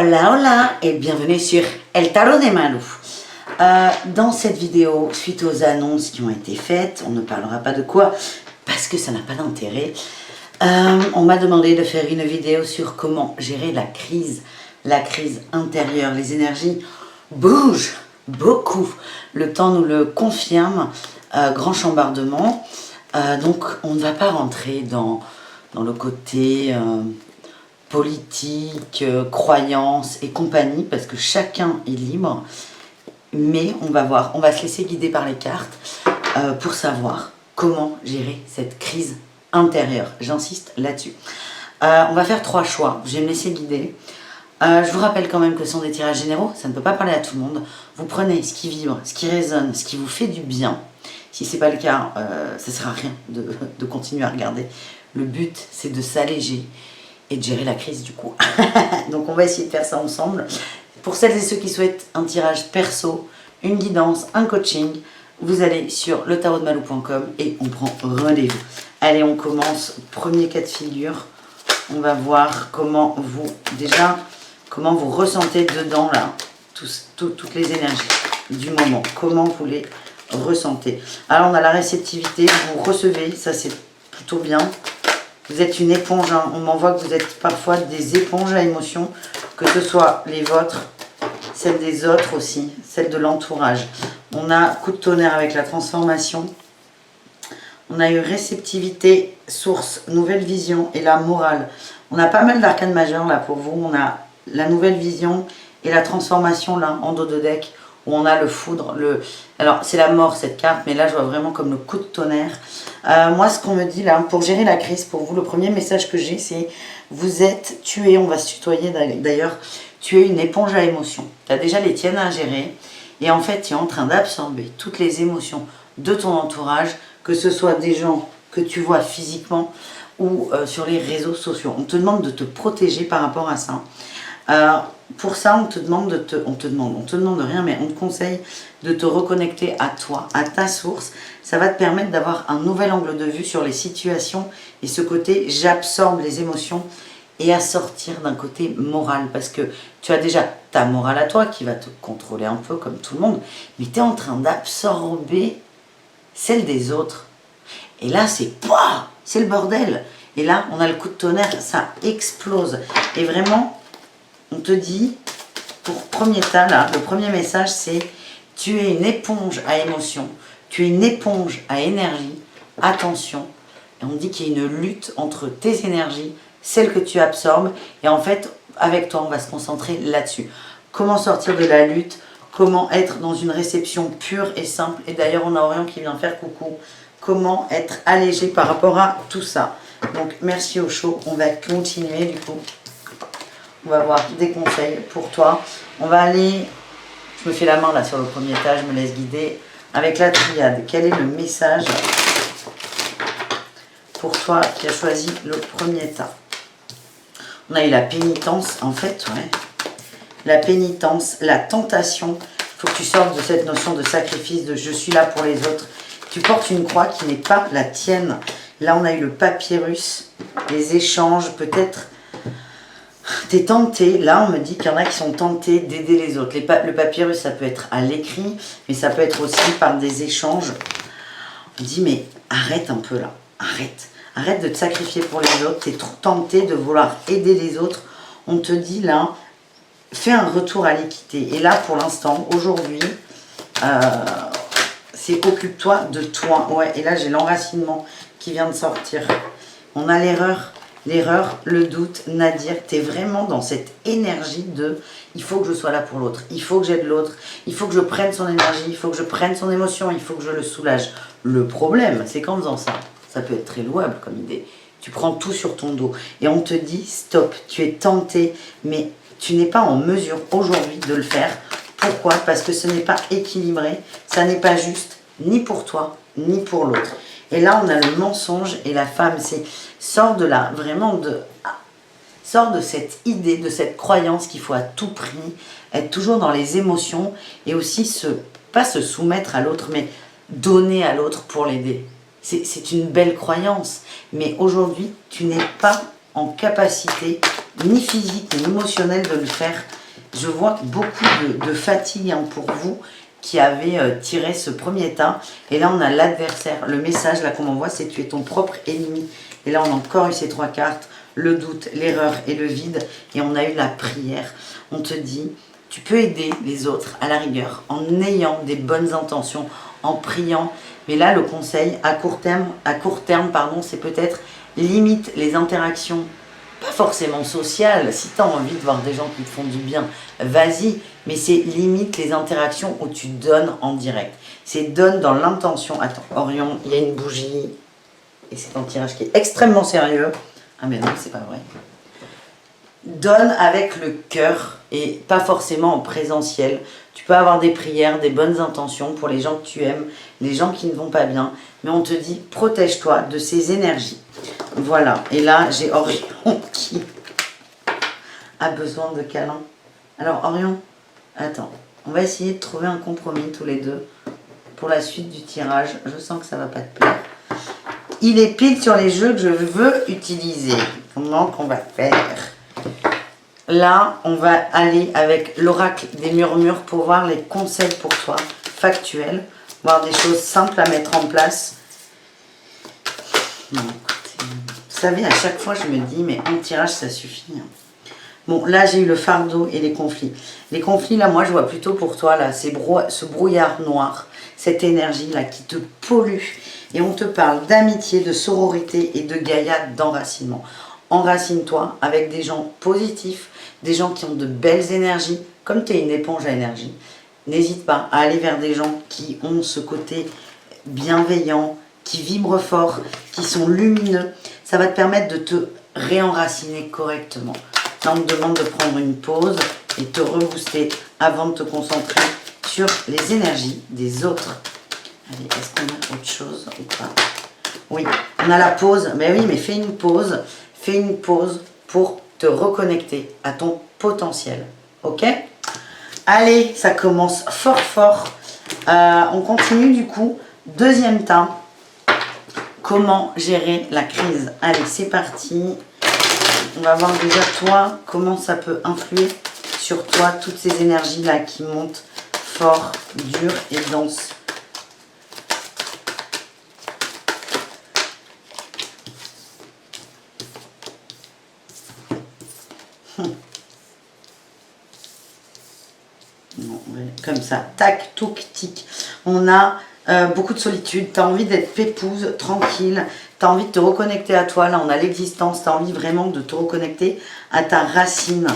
Hola hola et bienvenue sur El Tarot de Malou. Dans cette vidéo, suite aux annonces qui ont été faites, on ne parlera pas de quoi parce que ça n'a pas d'intérêt. On m'a demandé de faire une vidéo sur comment gérer la crise intérieure. Les énergies bougent beaucoup. Le temps nous le confirme, grand chambardement. Donc on ne va pas rentrer dans le côté politique, croyance et compagnie, parce que chacun est libre. Mais on va voir, on va se laisser guider par les cartes pour savoir comment gérer cette crise intérieure. J'insiste là-dessus. On va faire 3 choix. Je vais me laisser guider. Je vous rappelle quand même que ce sont des tirages généraux, ça ne peut pas parler à tout le monde. Vous prenez ce qui vibre, ce qui résonne, ce qui vous fait du bien. Si ce n'est pas le cas, ça ne sert à rien de continuer à regarder. Le but, c'est de s'alléger et de gérer la crise du coup. Donc on va essayer de faire ça ensemble. Pour celles et ceux qui souhaitent un tirage perso, une guidance, un coaching, vous allez sur letarotdemalou.com et on prend rendez-vous. Allez, on commence. Premier cas de figure. On va voir comment vous ressentez dedans là, toutes les énergies du moment. Comment vous les ressentez. Alors on a la réceptivité, vous recevez, ça c'est plutôt bien. Vous êtes une éponge, hein. On m'envoie que vous êtes parfois des éponges à émotions, que ce soit les vôtres, celles des autres aussi, celles de l'entourage. On a coup de tonnerre avec la transformation. On a eu réceptivité, source, nouvelle vision et la morale. On a pas mal d'arcanes majeures là pour vous. On a la nouvelle vision et la transformation là en dos de deck, où on a le foudre. Alors c'est la mort cette carte, mais là je vois vraiment comme le coup de tonnerre. Moi ce qu'on me dit là, pour gérer la crise, pour vous, le premier message que j'ai c'est: vous êtes tué, on va se tutoyer d'ailleurs, tu es une éponge à émotions. Tu as déjà les tiennes à gérer et en fait tu es en train d'absorber toutes les émotions de ton entourage, que ce soit des gens que tu vois physiquement ou sur les réseaux sociaux. On te demande de te protéger par rapport à ça. Pour ça, on te demande rien, mais on te conseille de te reconnecter à toi, à ta source. Ça va te permettre d'avoir un nouvel angle de vue sur les situations et ce côté j'absorbe les émotions et à sortir d'un côté moral, parce que tu as déjà ta morale à toi qui va te contrôler un peu comme tout le monde, mais tu es en train d'absorber celle des autres. Et là, c'est le bordel. Et là, on a le coup de tonnerre, ça explose. Et vraiment, on te dit, pour premier tas, là, le premier message, c'est: tu es une éponge à émotion, tu es une éponge à énergie, attention. Et on dit qu'il y a une lutte entre tes énergies, celles que tu absorbes, et en fait, avec toi, on va se concentrer là-dessus. Comment sortir de la lutte, comment être dans une réception pure et simple. Et d'ailleurs, on a Orion qui vient faire coucou. Comment être allégé par rapport à tout ça. Donc, merci au show. On va continuer du coup. On va voir des conseils pour toi. On va aller... Je me fais la main là sur le premier tas. Je me laisse guider avec la triade. Quel est le message pour toi qui as choisi le premier tas? On a eu la pénitence, en fait, ouais. La pénitence, la tentation. Il faut que tu sortes de cette notion de sacrifice, de je suis là pour les autres. Tu portes une croix qui n'est pas la tienne. Là, on a eu le papyrus, les échanges, peut-être. Tu es tenté. Là, on me dit qu'il y en a qui sont tentés d'aider les autres. Le papyrus, ça peut être à l'écrit, mais ça peut être aussi par des échanges. On dit, mais arrête un peu là. Arrête. Arrête de te sacrifier pour les autres. Tu es trop tenté de vouloir aider les autres. On te dit là, fais un retour à l'équité. Et là, pour l'instant, aujourd'hui, c'est occupe-toi de toi. Ouais, et là, j'ai l'enracinement qui vient de sortir. On a l'erreur, le doute, Nadir. Tu es vraiment dans cette énergie de il faut que je sois là pour l'autre, il faut que j'aide l'autre, il faut que je prenne son énergie, il faut que je prenne son émotion, il faut que je le soulage. Le problème, c'est qu'en faisant ça, ça peut être très louable comme idée. Tu prends tout sur ton dos et on te dit stop, tu es tenté, mais tu n'es pas en mesure aujourd'hui de le faire. Pourquoi? Parce que ce n'est pas équilibré, ça n'est pas juste ni pour toi, ni pour l'autre. Et là, on a le mensonge et la femme, c'est sort de là, vraiment sort de cette idée, de cette croyance qu'il faut à tout prix être toujours dans les émotions et aussi pas se soumettre à l'autre, mais donner à l'autre pour l'aider. C'est une belle croyance, mais aujourd'hui, tu n'es pas en capacité ni physique, ni émotionnel de le faire. Je vois beaucoup de fatigue hein, pour vous qui avez tiré ce premier tas. Et là, on a l'adversaire. Le message là qu'on m'envoie, c'est tu es ton propre ennemi. Et là, on a encore eu ces 3 cartes. Le doute, l'erreur et le vide. Et on a eu la prière. On te dit, tu peux aider les autres à la rigueur en ayant des bonnes intentions, en priant. Mais là, le conseil à court terme, pardon, c'est peut-être limite les interactions, pas forcément sociales. Si tu as envie de voir des gens qui te font du bien, vas-y. Mais c'est limite les interactions où tu donnes en direct. C'est donne dans l'intention. Attends, Orion, il y a une bougie. Et c'est un tirage qui est extrêmement sérieux. Ah mais non, c'est pas vrai. Donne avec le cœur et pas forcément en présentiel. Tu peux avoir des prières, des bonnes intentions pour les gens que tu aimes, les gens qui ne vont pas bien. Mais on te dit, protège-toi de ces énergies. Voilà. Et là, j'ai Orion qui a besoin de câlins. Alors, Orion, attends. On va essayer de trouver un compromis tous les deux pour la suite du tirage. Je sens que ça ne va pas te plaire. Il est pile sur les jeux que je veux utiliser. Comment qu'on va faire? Là, on va aller avec l'oracle des murmures pour voir les conseils pour toi, factuels, voir des choses simples à mettre en place. Bon, écoutez, vous savez, à chaque fois, je me dis, mais un tirage, ça suffit. Bon, là, j'ai eu le fardeau et les conflits. Les conflits, là, moi, je vois plutôt pour toi, là, ce brouillard noir, cette énergie-là qui te pollue. Et on te parle d'amitié, de sororité et de gaïade, d'enracinement. Enracine-toi avec des gens positifs, des gens qui ont de belles énergies. Comme tu es une éponge à énergie, n'hésite pas à aller vers des gens qui ont ce côté bienveillant, qui vibrent fort, qui sont lumineux. Ça va te permettre de te réenraciner correctement. Là, on te demande de prendre une pause et te rebooster avant de te concentrer sur les énergies des autres. Allez, est-ce qu'on a autre chose ou pas? Oui, on a la pause. Mais oui, mais fais une pause. Fais une pause pour te reconnecter à ton potentiel. Ok? Allez, ça commence fort fort. On continue du coup. Deuxième tas. Comment gérer la crise? Allez, c'est parti. On va voir déjà toi, comment ça peut influer sur toi, toutes ces énergies-là qui montent fort, dur et dense. Non, comme ça, tac, touc, tic. On a beaucoup de solitude, tu as envie d'être pépouse, tranquille, tu as envie de te reconnecter à toi, là on a l'existence, tu as envie vraiment de te reconnecter à ta racine.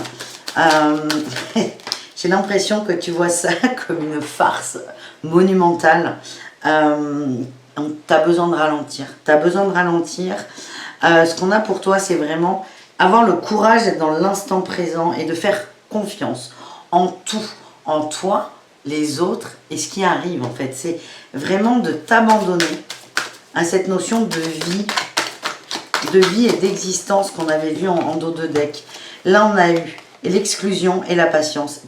J'ai l'impression que tu vois ça comme une farce monumentale. Tu as besoin de ralentir, ce qu'on a pour toi, c'est vraiment avoir le courage d'être dans l'instant présent et de faire confiance en tout, en toi, les autres et ce qui arrive en fait. C'est vraiment de t'abandonner à cette notion de vie et d'existence qu'on avait vu en dos de deck. Là, on a eu l'exclusion et la patience.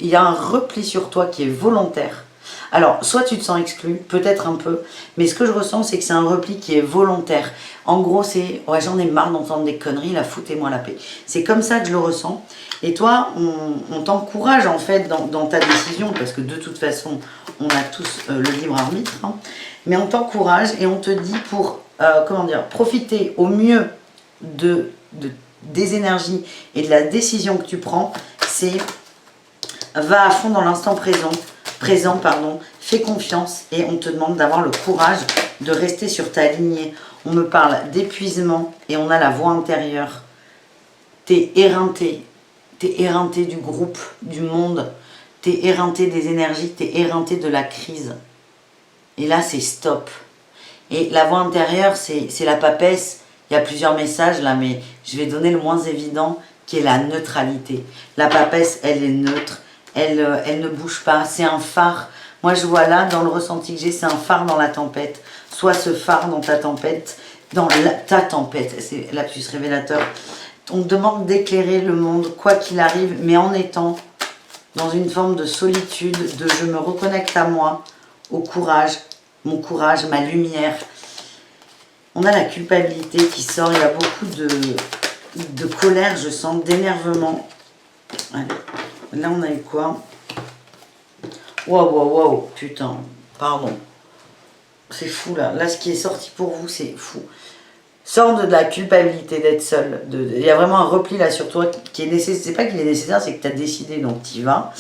Il y a un repli sur toi qui est volontaire. Alors, soit tu te sens exclu, peut-être un peu, mais ce que je ressens, c'est que c'est un repli qui est volontaire. En gros, c'est « ouais, j'en ai marre d'entendre des conneries, là, foutez-moi la paix ». C'est comme ça que je le ressens. Et toi, on t'encourage en fait dans ta décision, parce que de toute façon, on a tous le libre arbitre, hein, mais on t'encourage et on te dit pour, profiter au mieux des énergies et de la décision que tu prends, c'est va à fond dans l'instant présent, fais confiance et on te demande d'avoir le courage de rester sur ta lignée. On me parle d'épuisement et on a la voix intérieure. T'es éreinté du groupe, du monde, t'es éreinté des énergies, t'es éreinté de la crise. Et là, c'est stop. Et la voix intérieure, c'est la papesse. Il y a plusieurs messages là, mais je vais donner le moins évident, qui est la neutralité. La papesse, elle est neutre. Elle ne bouge pas, c'est un phare. Moi je vois là, dans le ressenti que j'ai, c'est un phare dans la tempête. Soit ce phare dans ta tempête, c'est lapsus révélateur. On te demande d'éclairer le monde, quoi qu'il arrive, mais en étant dans une forme de solitude, de je me reconnecte à moi, au courage, mon courage, ma lumière. On a la culpabilité qui sort, il y a beaucoup de colère, je sens d'énervement. Allez, là on a eu quoi? Waouh, waouh, waouh, putain, pardon. C'est fou là. Là, ce qui est sorti pour vous, c'est fou. Sors de la culpabilité d'être seul. Il y a vraiment un repli là sur toi qui est nécessaire. C'est pas qu'il est nécessaire, c'est que tu as décidé, donc tu y vas.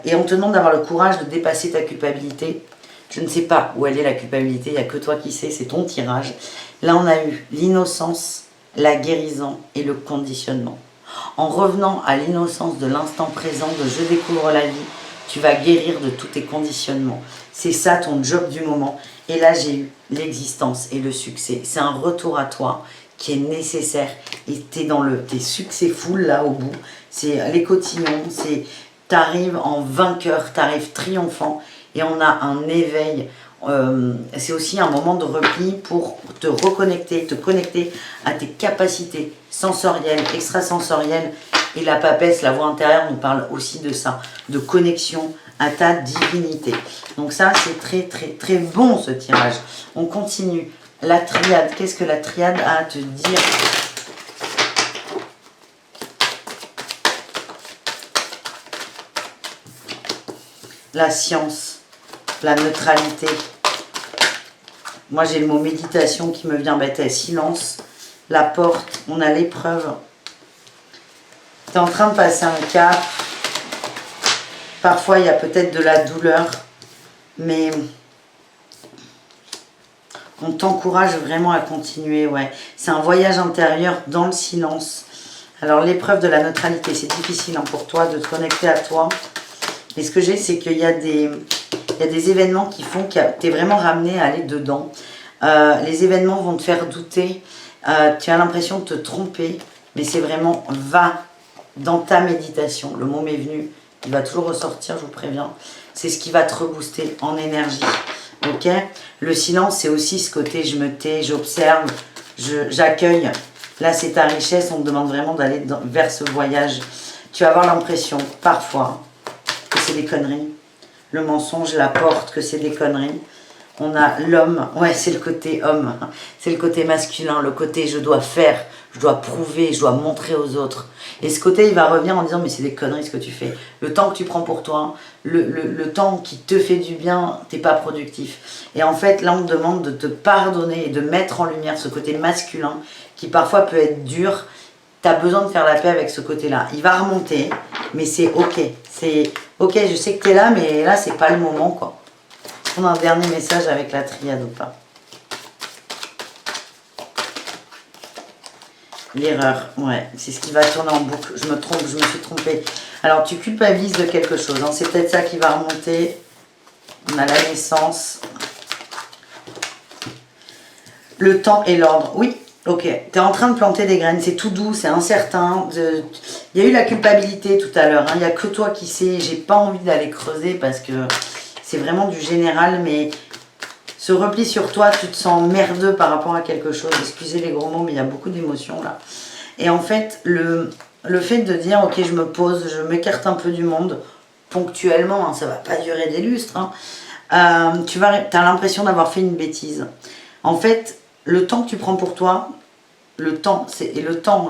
Et on te demande d'avoir le courage de dépasser ta culpabilité. Je ne sais pas où elle est la culpabilité, il n'y a que toi qui sais, c'est ton tirage. Là, on a eu l'innocence, la guérison et le conditionnement. En revenant à l'innocence de l'instant présent, de je découvre la vie, tu vas guérir de tous tes conditionnements. C'est ça ton job du moment. Et là, j'ai eu l'existence et le succès. C'est un retour à toi qui est nécessaire. Et tu es dans t'es successful là au bout. C'est les cotillons, tu arrives en vainqueur, tu arrives triomphant. Et on a un éveil. C'est aussi un moment de repli pour te reconnecter, te connecter à tes capacités sensorielles, extrasensorielles. Et la papesse, la voix intérieure, nous parle aussi de ça, de connexion à ta divinité. Donc ça, c'est très, très, très bon ce tirage. On continue. La triade, qu'est-ce que la triade a à te dire? La science, la neutralité. Moi, j'ai le mot méditation qui me vient. Silence, la porte, on a l'épreuve. Tu es en train de passer un cap. Parfois, il y a peut-être de la douleur, mais on t'encourage vraiment à continuer. Ouais. C'est un voyage intérieur dans le silence. Alors, l'épreuve de la neutralité, c'est difficile pour toi de te connecter à toi. Mais ce que j'ai, c'est qu'il y a des événements qui font que tu es vraiment ramené à aller dedans. Les événements vont te faire douter. Tu as l'impression de te tromper, mais c'est vraiment va dans ta méditation. Le mot m'est venu. Il va toujours ressortir, je vous préviens. C'est ce qui va te rebooster en énergie. Ok? Le silence, c'est aussi ce côté je me tais, j'observe, j'accueille. Là, c'est ta richesse. On te demande vraiment d'aller vers ce voyage. Tu vas avoir l'impression, parfois, que c'est des conneries. Le mensonge, la porte, que c'est des conneries. On a l'homme. Ouais, c'est le côté homme. C'est le côté masculin. Le côté je dois faire, je dois prouver, je dois montrer aux autres. Et ce côté, il va revenir en disant mais c'est des conneries ce que tu fais. Le temps que tu prends pour toi, le temps qui te fait du bien, t'es pas productif. Et en fait, là, on te demande de te pardonner et de mettre en lumière ce côté masculin qui parfois peut être dur. Tu as besoin de faire la paix avec ce côté-là. Il va remonter, mais c'est ok. C'est ok, je sais que tu es là, mais là, c'est pas le moment, quoi. On a un dernier message avec la triade ou pas? L'erreur, ouais, c'est ce qui va tourner en boucle. Je me trompe, je me suis trompée. Alors, tu culpabilises de quelque chose. Hein. C'est peut-être ça qui va remonter. On a la naissance. Le temps et l'ordre. Oui, ok. Tu es en train de planter des graines. C'est tout doux, c'est incertain. Il y a eu la culpabilité tout à l'heure. Hein. Il n'y a que toi qui sais. J'ai pas envie d'aller creuser parce que c'est vraiment du général, mais ce repli sur toi, tu te sens merdeux par rapport à quelque chose. Excusez les gros mots, mais il y a beaucoup d'émotions là. Et en fait, le fait de dire, ok, je me pose, je m'écarte un peu du monde, ponctuellement, hein, ça va pas durer des lustres, hein, tu as l'impression d'avoir fait une bêtise. En fait, le temps que tu prends pour toi, il y a le temps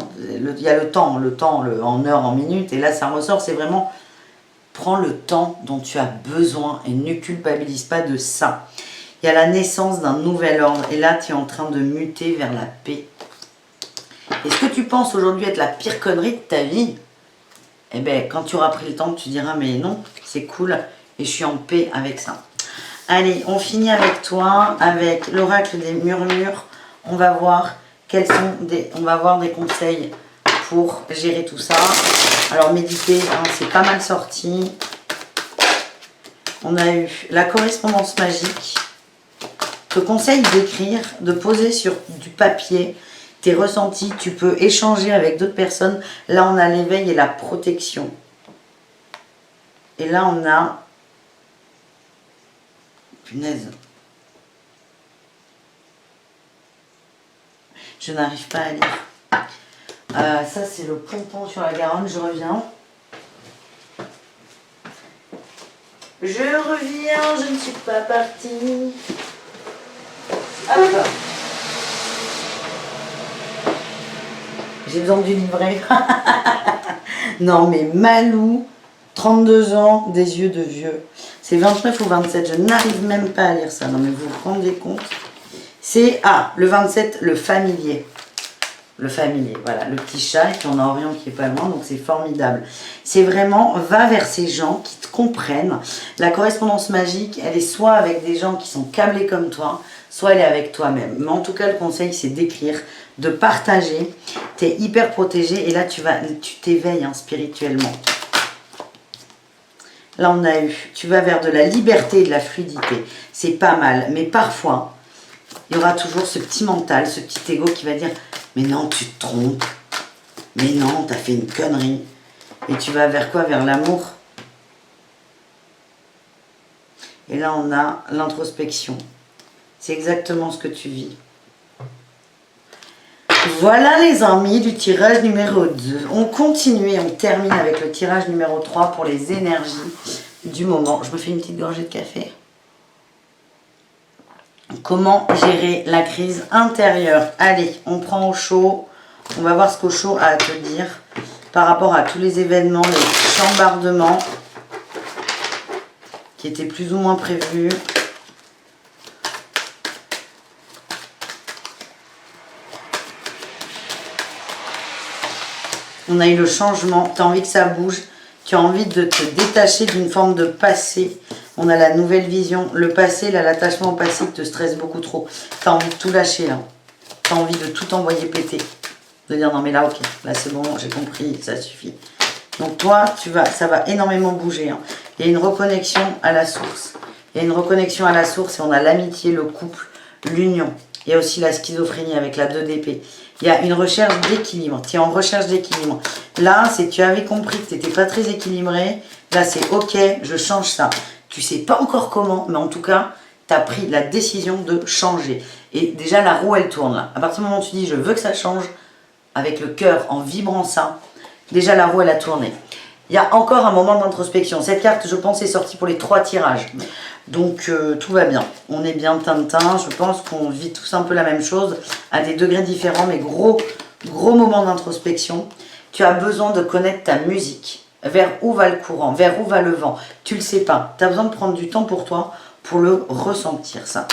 en heures, en minutes, et là ça ressort, c'est vraiment... Prends le temps dont tu as besoin et ne culpabilise pas de ça. Il y a la naissance d'un nouvel ordre et là, tu es en train de muter vers la paix. Est-ce que tu penses aujourd'hui être la pire connerie de ta vie? Eh bien, quand tu auras pris le temps, tu diras, mais non, c'est cool et je suis en paix avec ça. Allez, on finit avec toi, avec l'oracle des murmures. On va voir on va voir des conseils pour gérer tout ça. Alors méditer, hein, c'est pas mal sorti. On a eu la correspondance magique. Je te conseille d'écrire, de poser sur du papier tes ressentis. Tu peux échanger avec d'autres personnes. Là, on a l'éveil et la protection. Et là, on a... Punaise. Je n'arrive pas à lire. Ça, c'est le ponton sur la Garonne. Je reviens. Je reviens, je ne suis pas partie. Hop. J'ai besoin du livret. Non, mais Malou, 32 ans, des yeux de vieux. C'est 29 ou 27, je n'arrive même pas à lire ça. Non, mais vous vous rendez compte? C'est, le 27, le familier. Le familier, voilà, le petit chat, et puis on a Orion qui est pas loin, donc c'est formidable. C'est vraiment, va vers ces gens qui te comprennent. La correspondance magique, elle est soit avec des gens qui sont câblés comme toi, soit elle est avec toi-même. Mais en tout cas, le conseil, c'est d'écrire, de partager. Tu es hyper protégé, et là, tu t'éveilles spirituellement. Là, on a eu, tu vas vers de la liberté et de la fluidité. C'est pas mal, mais parfois, il y aura toujours ce petit mental, ce petit ego qui va dire « Mais non, tu te trompes. Mais non, t'as fait une connerie. » Et tu vas vers quoi? Vers l'amour. Et là, on a l'introspection. C'est exactement ce que tu vis. Voilà les amis du tirage numéro 2. On continue et on termine avec le tirage numéro 3 pour les énergies du moment. Je me fais une petite gorgée de café. Comment gérer la crise intérieure? Allez, on prend au chaud. On va voir ce qu'au chaud a à te dire par rapport à tous les événements, les chambardements qui étaient plus ou moins prévus. On a eu le changement. Tu as envie que ça bouge. Tu as envie de te détacher d'une forme de passé. On a la nouvelle vision. Le passé, là, l'attachement au passé te stresse beaucoup trop. Tu as envie de tout lâcher, là. Tu as envie de tout envoyer péter. De dire, non, mais là, ok, là, c'est bon, j'ai compris, ça suffit. Donc, toi, ça va énormément bouger. Il y a une reconnexion à la source. Il y a une reconnexion à la source et on a l'amitié, le couple, l'union. Il y a aussi la schizophrénie avec la 2 d'épée. Il y a une recherche d'équilibre. Tu es en recherche d'équilibre. Là, tu avais compris que tu n'étais pas très équilibré. Là, c'est ok, je change ça. Tu sais pas encore comment, mais en tout cas, tu as pris la décision de changer. Et déjà, la roue, elle tourne là. À partir du moment où tu dis, je veux que ça change, avec le cœur, en vibrant ça, déjà, la roue, elle a tourné. Il y a encore un moment d'introspection. Cette carte, je pense, est sortie pour les 3 tirages. Donc, tout va bien. On est bien tintin. Je pense qu'on vit tous un peu la même chose, à des degrés différents, mais gros moment d'introspection. Tu as besoin de connaître ta musique. Vers où va le courant? Vers où va le vent? Tu le sais pas. Tu as besoin de prendre du temps pour toi, pour le ressentir, ça.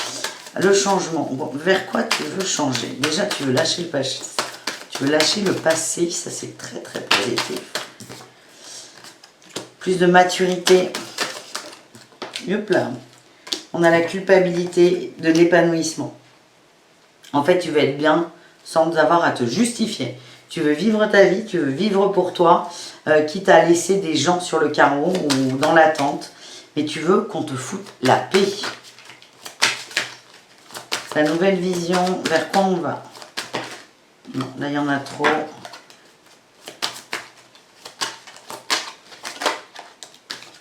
Le changement. Bon, vers quoi tu veux changer? Déjà, tu veux lâcher le passé. Tu veux lâcher le passé. Ça, c'est très, très positif. Plus de maturité. Hop là. On a la culpabilité de l'épanouissement. En fait, tu veux être bien sans avoir à te justifier. Tu veux vivre ta vie, tu veux vivre pour toi, quitte à laisser des gens sur le carreau ou dans l'attente. Mais tu veux qu'on te foute la paix. La nouvelle vision, vers quoi on va? Non, là, il y en a trop.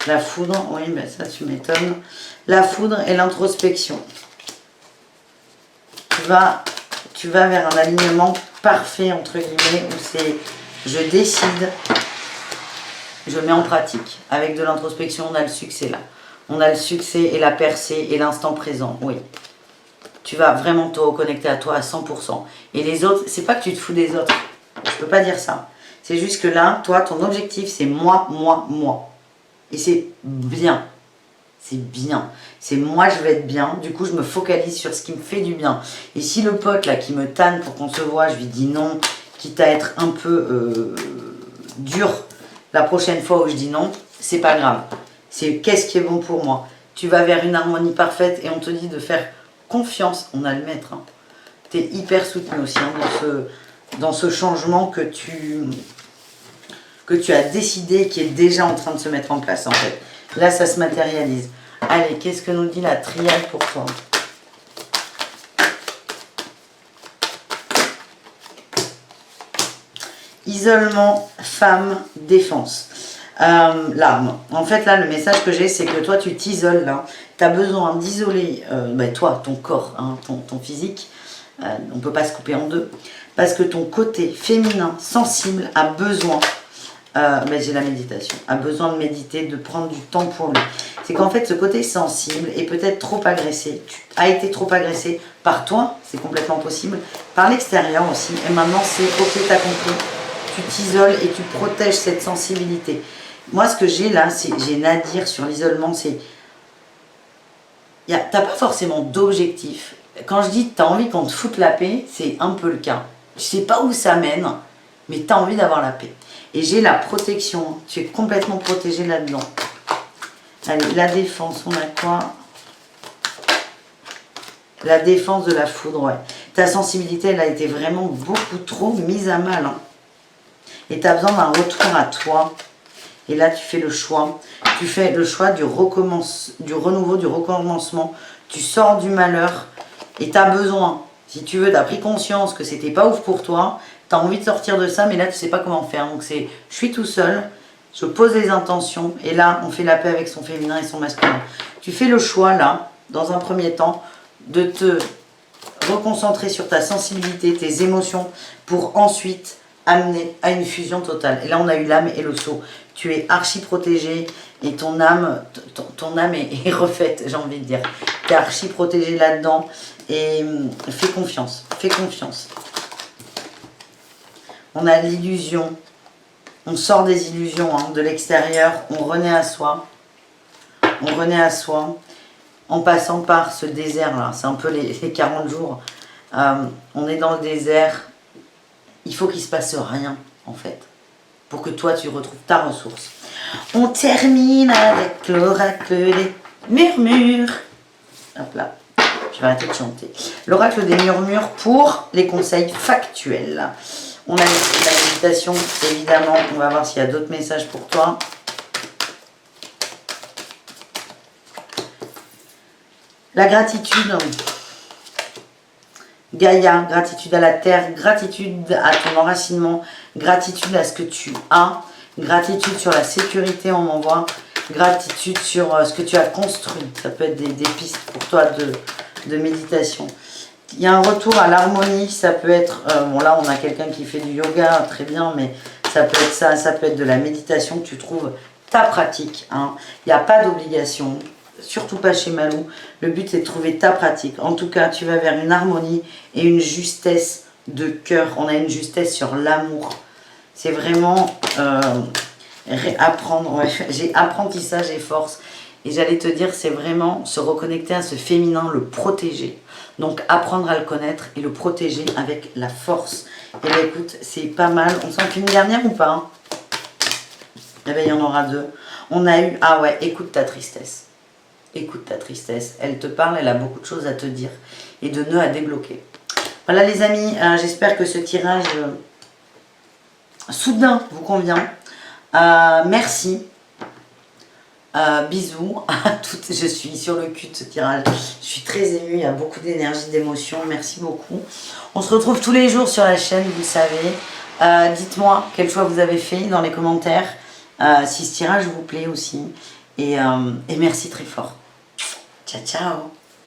La foudre, oui, ben ça, tu m'étonnes. La foudre et l'introspection. Tu vas vers un alignement parfait, entre guillemets, où c'est je décide, je mets en pratique. Avec de l'introspection, on a le succès là. On a le succès et la percée et l'instant présent, oui. Tu vas vraiment te reconnecter à toi à 100%. Et les autres, c'est pas que tu te fous des autres. Je peux pas dire ça. C'est juste que là, toi, ton objectif, c'est moi, moi, moi. Et c'est bien. C'est bien. C'est moi, je vais être bien. Du coup, je me focalise sur ce qui me fait du bien. Et si le pote, là, qui me tanne pour qu'on se voit, je lui dis non, quitte à être un peu dur la prochaine fois où je dis non, c'est pas grave. C'est qu'est-ce qui est bon pour moi. Tu vas vers une harmonie parfaite et on te dit de faire confiance. On a le maître. Hein. Tu es hyper soutenu aussi dans ce changement que tu as décidé, qui est déjà en train de se mettre en place en fait. Là, ça se matérialise. Allez, qu'est-ce que nous dit la triade pour toi? Isolement, femme, défense. L'arme. En fait, là, le message que j'ai, c'est que toi, tu t'isoles là. Tu as besoin d'isoler, toi, ton corps, hein, ton physique. On ne peut pas se couper en deux. Parce que ton côté féminin, sensible, a besoin... j'ai la méditation, a besoin de méditer, de prendre du temps pour lui. C'est qu'en fait, ce côté sensible est peut-être trop agressé. Tu as été trop agressé par toi, c'est complètement possible, par l'extérieur aussi. Et maintenant, c'est ok, t'as compris. tu t'isoles et tu protèges cette sensibilité. Moi, ce que j'ai là, j'ai Nadir sur l'isolement, c'est... T'as pas forcément d'objectif. Quand je dis que t'as envie qu'on te foute la paix, c'est un peu le cas. Je sais pas où ça mène, mais t'as envie d'avoir la paix. Et j'ai la protection. Tu es complètement protégé là-dedans. Allez, la défense, on a quoi? La défense de la foudre, ouais. Ta sensibilité, elle a été vraiment beaucoup trop mise à mal. Hein. Et tu as besoin d'un retour à toi. Et là, tu fais le choix. Tu fais le choix du renouveau, du recommencement. Tu sors du malheur. Et tu as besoin, si tu veux, tu as pris conscience que c'était pas ouf pour toi. Tu as envie de sortir de ça, mais là, tu sais pas comment faire. Donc, c'est, je suis tout seul. Je pose les intentions. Et là, on fait la paix avec son féminin et son masculin. Tu fais le choix, là, dans un premier temps, de te reconcentrer sur ta sensibilité, tes émotions, pour ensuite amener à une fusion totale. Et là, on a eu l'âme et le sceau. Tu es archi protégé et ton âme est refaite, j'ai envie de dire. Tu es archi protégé là-dedans et fais confiance, fais confiance. On a l'illusion, on sort des illusions hein, de l'extérieur, on renaît à soi. On renaît à soi en passant par ce désert-là. C'est un peu les 40 jours. On est dans le désert. Il faut qu'il se passe rien, en fait, pour que toi, tu retrouves ta ressource. On termine avec l'oracle des murmures. Hop là, je vais arrêter de chanter. L'oracle des murmures pour les conseils factuels. On a la méditation, évidemment. On va voir s'il y a d'autres messages pour toi. La gratitude. Gaïa, gratitude à la terre, gratitude à ton enracinement, gratitude à ce que tu as, gratitude sur la sécurité, on m'envoie, gratitude sur ce que tu as construit. Ça peut être des pistes pour toi de méditation. Il y a un retour à l'harmonie, ça peut être, bon là on a quelqu'un qui fait du yoga, très bien, mais ça peut être ça, ça peut être de la méditation, tu trouves ta pratique. Hein. Il n'y a pas d'obligation. Surtout pas chez Malou. Le but, c'est de trouver ta pratique. En tout cas, tu vas vers une harmonie et une justesse de cœur. On a une justesse sur l'amour. C'est vraiment apprendre. Ouais, j'ai apprentissage et force. Et j'allais te dire, c'est vraiment se reconnecter à ce féminin, le protéger. Donc, apprendre à le connaître et le protéger avec la force. Et bien, écoute, c'est pas mal. On s'en fait une dernière ou pas hein? Eh bien, il y en aura deux. On a eu... Ah ouais, écoute ta tristesse. Écoute ta tristesse, elle te parle, elle a beaucoup de choses à te dire et de nœuds à débloquer. Voilà les amis, j'espère que ce tirage soudain vous convient. Merci, bisous à toutes, je suis sur le cul de ce tirage. Je suis très émue, il y a beaucoup d'énergie, d'émotion, merci beaucoup. On se retrouve tous les jours sur la chaîne, vous le savez. Dites-moi quel choix vous avez fait dans les commentaires, si ce tirage vous plaît aussi. Et merci très fort. Ciao, ciao.